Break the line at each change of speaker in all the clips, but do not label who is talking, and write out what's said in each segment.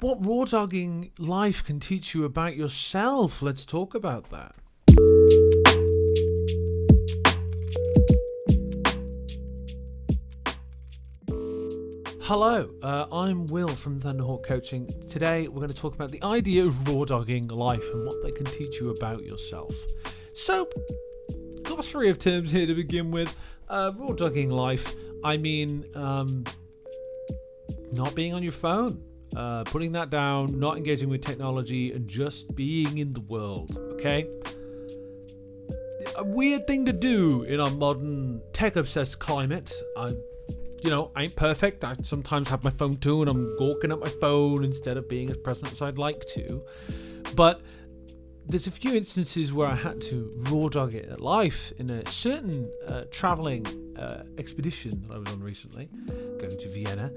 what raw dogging life can teach you about yourself. Let's talk about that. Hello, I'm Will from Thunderhawk Coaching. Today we're going to talk about the idea of raw dogging life and what they can teach you about yourself. So, glossary of terms here to begin with. Raw dogging life, I mean, not being on your phone, putting that down, not engaging with technology, and just being in the world, okay? A weird thing to do in our modern tech-obsessed climate. I ain't perfect. I sometimes have my phone too, and I'm gawking at my phone instead of being as present as I'd like to. But there's a few instances where I had to raw dog it at life in a certain traveling expedition that I was on recently, going to Vienna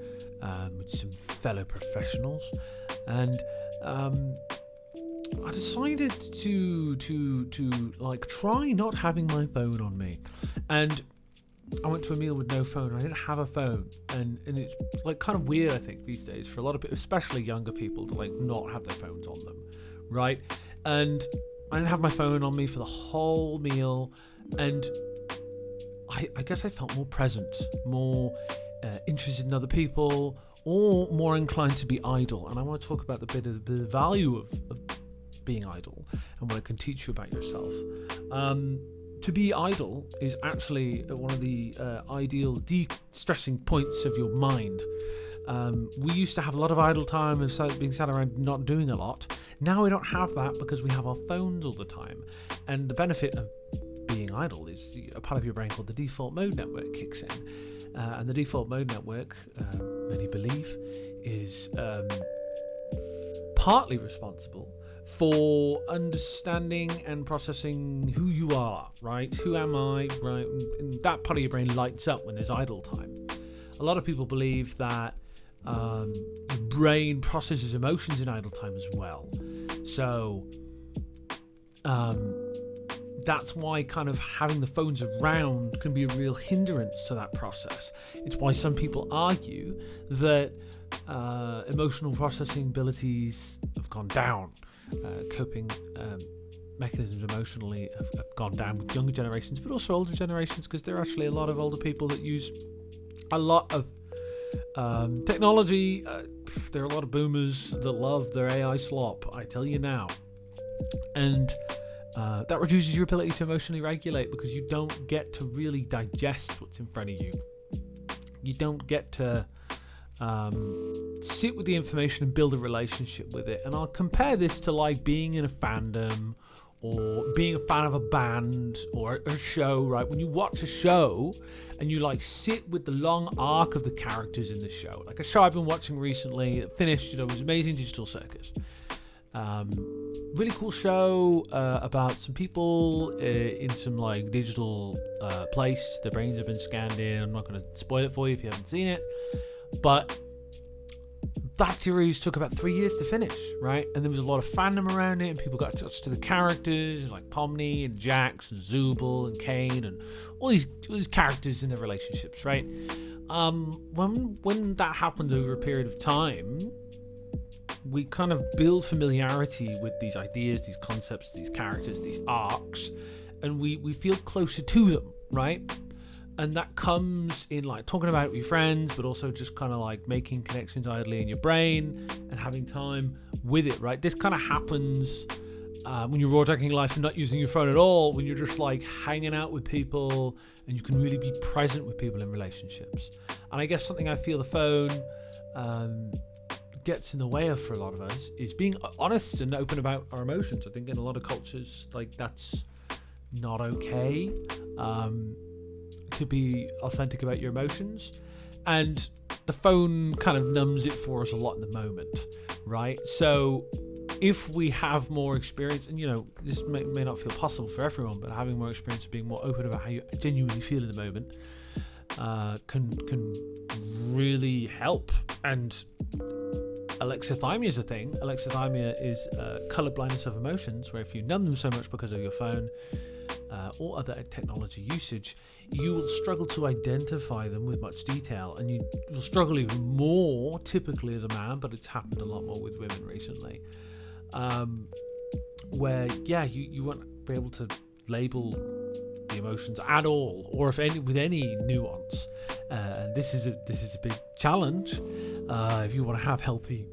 with some fellow professionals, and I decided to like try not having my phone on me, and I went to a meal with no phone. I didn't have a phone, and it's like kind of weird, I think, these days for a lot of people, especially younger people, to like not have their phones on them, right? And I didn't have my phone on me for the whole meal, and I guess I felt more present, more interested in other people, or more inclined to be idle. And I want to talk about the value of being idle and what it can teach you about yourself. To be idle is actually one of the ideal de-stressing points of your mind. We used to have a lot of idle time of being sat around not doing a lot. Now we don't have that because we have our phones all the time. And the benefit of being idle is a part of your brain called the default mode network kicks in. And the default mode network, many believe, is partly responsible for understanding and processing who you are, right? Who am I, right? And that part of your brain lights up when there's idle time. A lot of people believe that your brain processes emotions in idle time as well. So that's why kind of having the phones around can be a real hindrance to that process. It's why some people argue that emotional processing abilities have gone down. Coping mechanisms emotionally have gone down with younger generations, but also older generations, because there are actually a lot of older people that use a lot of technology. There are a lot of boomers that love their AI slop, I tell you now. And that reduces your ability to emotionally regulate, because you don't get to really digest what's in front of you. You don't get to sit with the information and build a relationship with it. And I'll compare this to like being in a fandom or being a fan of a band or a show, right? When you watch a show and you like sit with the long arc of the characters in the show, like a show I've been watching recently that finished, was Amazing Digital Circus. Really cool show about some people in some like digital place. Their brains have been scanned in. I'm not going to spoil it for you if you haven't seen it. But that series took about 3 years to finish, right? And there was a lot of fandom around it, and people got attached to the characters like Pomni and Jax and Zubul and Kane and all these characters in their relationships, right? When that happened over a period of time, we kind of build familiarity with these ideas, these concepts, these characters, these arcs, and we feel closer to them, right? And that comes in like talking about it with your friends, but also just kind of like making connections idly in your brain and having time with it, right? This kind of happens when you're raw dogging life and not using your phone at all, when you're just like hanging out with people and you can really be present with people in relationships. And I guess something I feel the phone gets in the way of for a lot of us is being honest and open about our emotions. I think in a lot of cultures, like that's not okay. To be authentic about your emotions, and the phone kind of numbs it for us a lot in the moment, right? So if we have more experience, and this may not feel possible for everyone, but having more experience of being more open about how you genuinely feel in the moment can really help and alexithymia is a thing. Alexithymia is color blindness of emotions, where if you numb them so much because of your phone or other technology usage, you will struggle to identify them with much detail, and you will struggle even more typically as a man, but it's happened a lot more with women recently, where you won't be able to label the emotions at all, or if any with any nuance. And this is a big challenge if you want to have healthy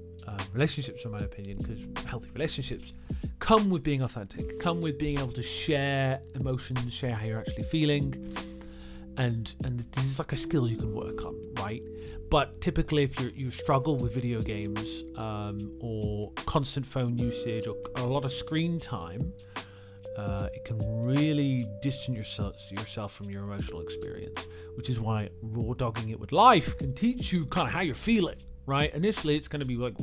relationships, in my opinion, because healthy relationships come with being authentic, come with being able to share emotions, share how you're actually feeling, and this is like a skill you can work on, right? But typically, if you struggle with video games or constant phone usage or a lot of screen time, it can really distance yourself from your emotional experience, which is why raw dogging it with life can teach you kind of how you're feeling, right? Initially, it's going to be like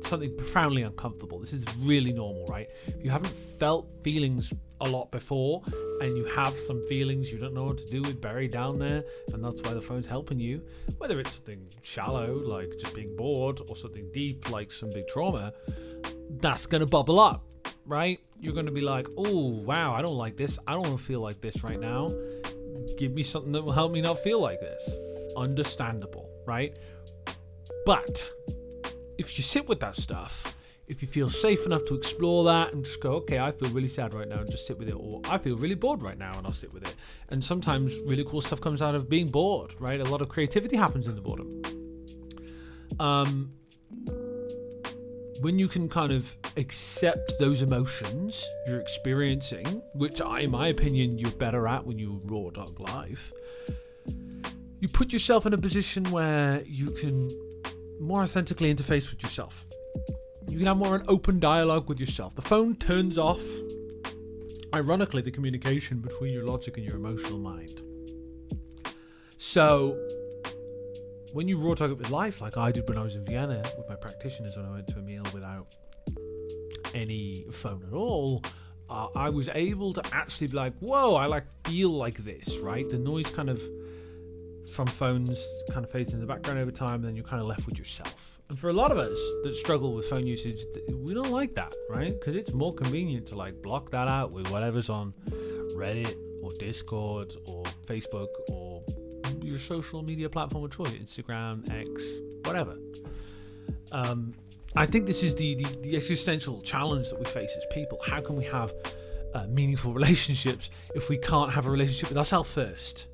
something profoundly uncomfortable. This is really normal, right? If you haven't felt feelings a lot before, and you have some feelings you don't know what to do with buried down there, and that's why the phone's helping you, whether it's something shallow like just being bored, or something deep like some big trauma, that's going to bubble up, right? You're going to be like, oh wow, I don't like this, I don't want to feel like this right now, give me something that will help me not feel like this. Understandable, right? But if you sit with that stuff, if you feel safe enough to explore that and just go, okay, I feel really sad right now, and just sit with it, or I feel really bored right now and I'll sit with it. And sometimes really cool stuff comes out of being bored, right? A lot of creativity happens in the boredom. When you can kind of accept those emotions you're experiencing, which in my opinion, you're better at when you raw dog life, you put yourself in a position where you can more authentically interface with yourself. You can have more an open dialogue with yourself. The phone turns off, ironically, the communication between your logic and your emotional mind. So when you raw dog it with life, like I did when I was in Vienna with my practitioners, when I went to a meal without any phone at all, I was able to actually be like, whoa, I feel like this, right? The noise kind of from phones kind of fades in the background over time, and then you're kind of left with yourself. And for a lot of us that struggle with phone usage, we don't like that, right? Because it's more convenient to block that out with whatever's on Reddit or Discord or Facebook or your social media platform of choice, Instagram, X, whatever. I think this is the existential challenge that we face as people. How can we have meaningful relationships if we can't have a relationship with ourselves first,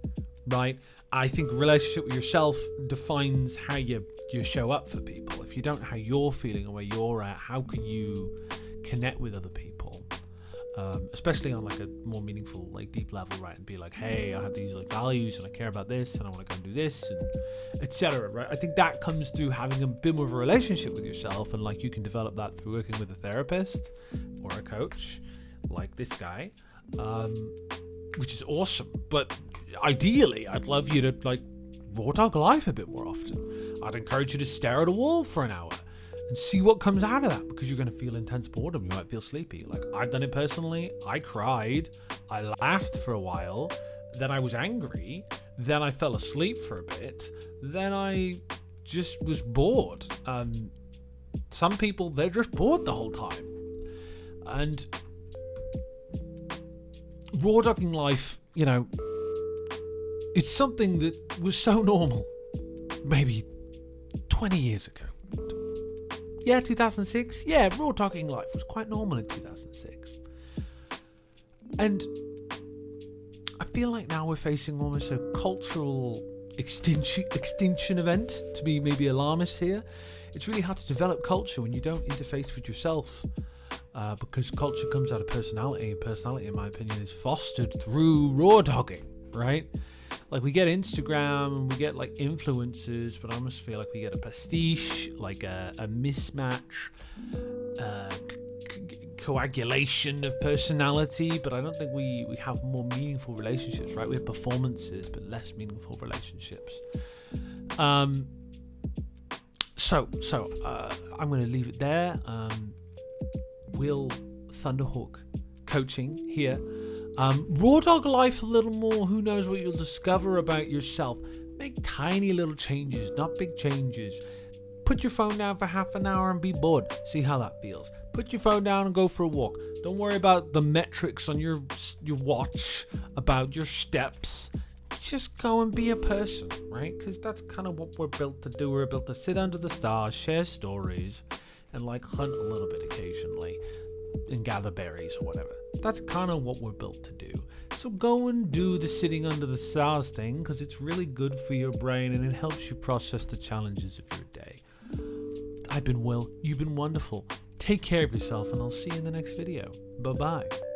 right? I think relationship with yourself defines how you show up for people. If you don't know how you're feeling or where you're at, how can you connect with other people? Especially on a more meaningful, deep level, right? And be like, hey, I have these values and I care about this and I want to go and do this, and etc. Right? I think that comes through having a bit more of a relationship with yourself, and you can develop that through working with a therapist or a coach, like this guy, which is awesome. But ideally, I'd love you to raw dog life a bit more often. I'd encourage you to stare at a wall for an hour and see what comes out of that, because you're going to feel intense boredom. You might feel sleepy. I've done it personally. I cried. I laughed for a while. Then I was angry. Then I fell asleep for a bit. Then I just was bored. Some people, they're just bored the whole time. And raw dogging life, it's something that was so normal maybe 20 years ago. Yeah, 2006. Yeah, raw dogging life was quite normal in 2006. And I feel like now we're facing almost a cultural extinction event, to be maybe alarmist here. It's really hard to develop culture when you don't interface with yourself, because culture comes out of personality, and personality, in my opinion, is fostered through raw dogging, right? We get Instagram and we get influencers, but I almost feel like we get a pastiche, a mismatch, coagulation of personality, but I don't think we have more meaningful relationships, right? We have performances, but less meaningful relationships. So I'm going to leave it there. Will Thunderhawk coaching here. Raw dog life a little more. Who knows what you'll discover about yourself. Make tiny little changes, not big changes. Put your phone down for half an hour and be bored. See how that feels. Put your phone down and go for a walk. Don't worry about the metrics on your watch, about your steps. Just go and be a person, right? Because that's kind of what we're built to do. We're built to sit under the stars, share stories, and like hunt a little bit occasionally and gather berries or whatever. That's kind of what we're built to do. So go and do the sitting under the stars thing, because it's really good for your brain and it helps you process the challenges of your day. I've been Will. You've been wonderful. Take care of yourself, and I'll see you in the next video. Bye-bye.